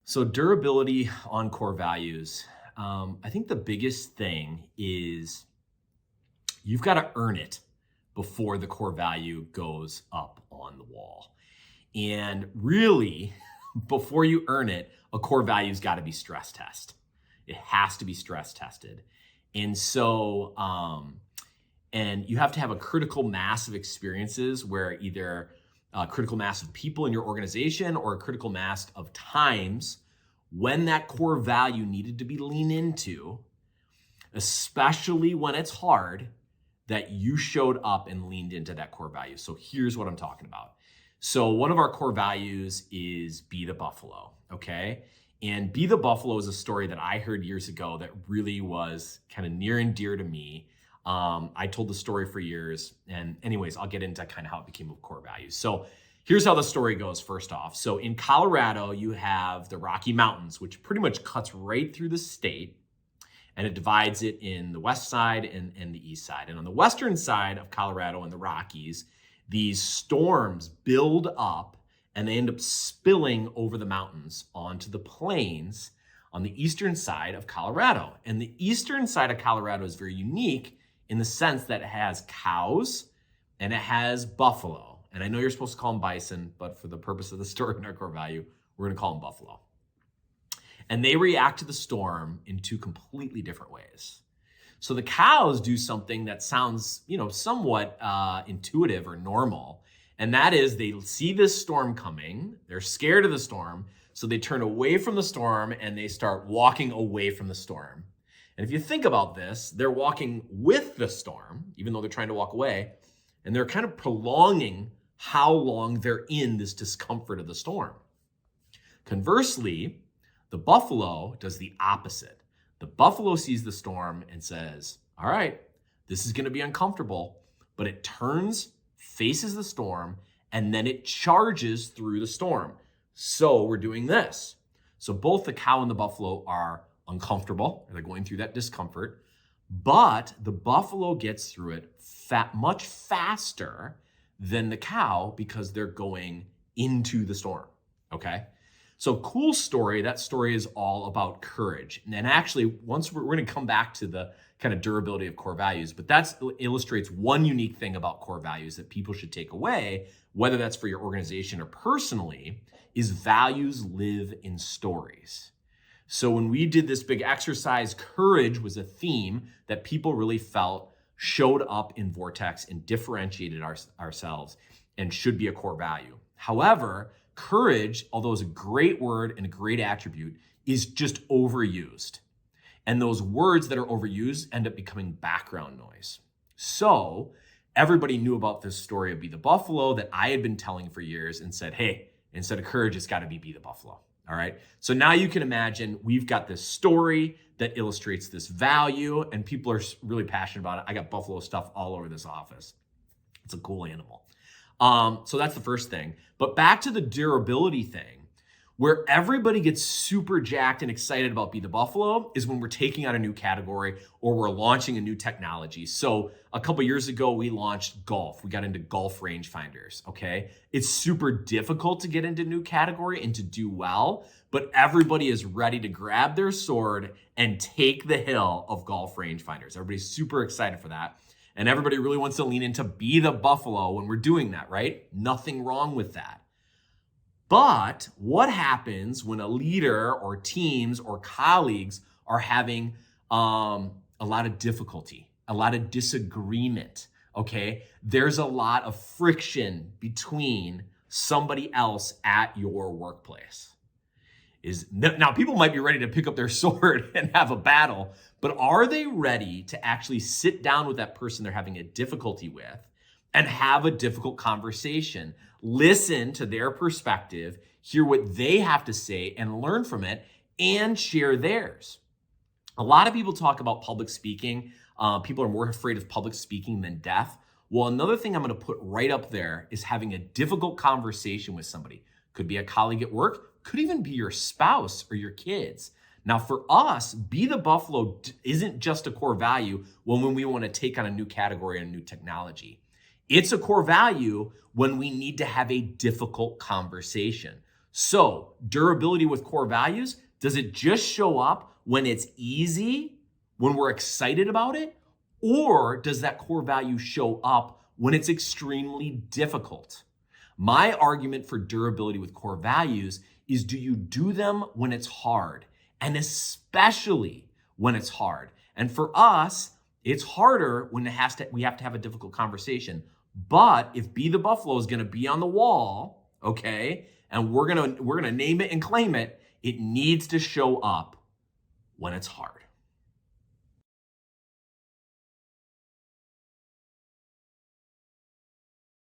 So durability on core values. I think the biggest thing is you've got to earn it before the core value goes up on the wall. And really, before you earn it, a core value's got to be stress test. It has to be stress tested. And so, and you have to have a critical mass of experiences where either a critical mass of people in your organization or a critical mass of times when that core value needed to be leaned into, especially when it's hard, that you showed up and leaned into that core value. So here's what I'm talking about. So one of our core values is be the buffalo, okay? And be the buffalo is a story that I heard years ago that really was kind of near and dear to me. I told the story for years. And anyways, I'll get into kind of how it became a core value. So here's how the story goes first off. So in Colorado, you have the Rocky Mountains, which pretty much cuts right through the state. And it divides it in the west side and the east side. And on the western side of Colorado and the Rockies, these storms build up and they end up spilling over the mountains onto the plains on the eastern side of Colorado. And the eastern side of Colorado is very unique in the sense that it has cows and it has buffalo. And I know you're supposed to call them bison, but for the purpose of the story and our core value, we're going to call them buffalo. And they react to the storm in two completely different ways. So the cows do something that sounds, somewhat intuitive or normal. And that is they see this storm coming. They're scared of the storm. So they turn away from the storm and they start walking away from the storm. And if you think about this, they're walking with the storm, even though they're trying to walk away. And they're kind of prolonging how long they're in this discomfort of the storm. Conversely, the buffalo does the opposite. The buffalo sees the storm and says, all right, this is going to be uncomfortable, but it turns, faces the storm, and then it charges through the storm. So we're doing this. So both the cow and the buffalo are uncomfortable. They're going through that discomfort, but the buffalo gets through it much faster than the cow because they're going into the storm, okay? So cool story. That story is all about courage. And actually, once we're going to come back to the kind of durability of core values, but that illustrates one unique thing about core values that people should take away, whether that's for your organization or personally, is values live in stories. So when we did this big exercise, courage was a theme that people really felt showed up in Vortex and differentiated ourselves and should be a core value. However, courage, although it's a great word and a great attribute, is just overused. And those words that are overused end up becoming background noise. So everybody knew about this story of Be the Buffalo that I had been telling for years and said, hey, instead of courage, it's got to be the Buffalo. All right. So now you can imagine we've got this story that illustrates this value and people are really passionate about it. I got buffalo stuff all over this office. It's a cool animal. So that's the first thing. But back to the durability thing, where everybody gets super jacked and excited about Be the Buffalo is when we're taking on a new category or we're launching a new technology. So a couple years ago, we launched golf. We got into golf rangefinders, okay? It's super difficult to get into a new category and to do well, but everybody is ready to grab their sword and take the hill of golf rangefinders. Everybody's super excited for that. And everybody really wants to lean into Be the Buffalo when we're doing that, right? Nothing wrong with that. But what happens when a leader or teams or colleagues are having a lot of difficulty, a lot of disagreement, okay? There's a lot of friction between somebody else at your workplace. Now, people might be ready to pick up their sword and have a battle, but are they ready to actually sit down with that person they're having a difficulty with and have a difficult conversation? Listen to their perspective, hear what they have to say and learn from it and share theirs. A lot of people talk about public speaking. People are more afraid of public speaking than deaf. Well, another thing I'm going to put right up there is having a difficult conversation with somebody. Could be a colleague at work, could even be your spouse or your kids. Now, for us, Be the Buffalo isn't just a core value when we want to take on a new category and a new technology. It's a core value when we need to have a difficult conversation. So durability with core values, does it just show up when it's easy, when we're excited about it? Or does that core value show up when it's extremely difficult? My argument for durability with core values is, do you do them when it's hard? And especially when it's hard. And for us, it's harder when we have to have a difficult conversation. But if Be the Buffalo is going to be on the wall, okay, and we're going to name it and claim it, it needs to show up when it's hard.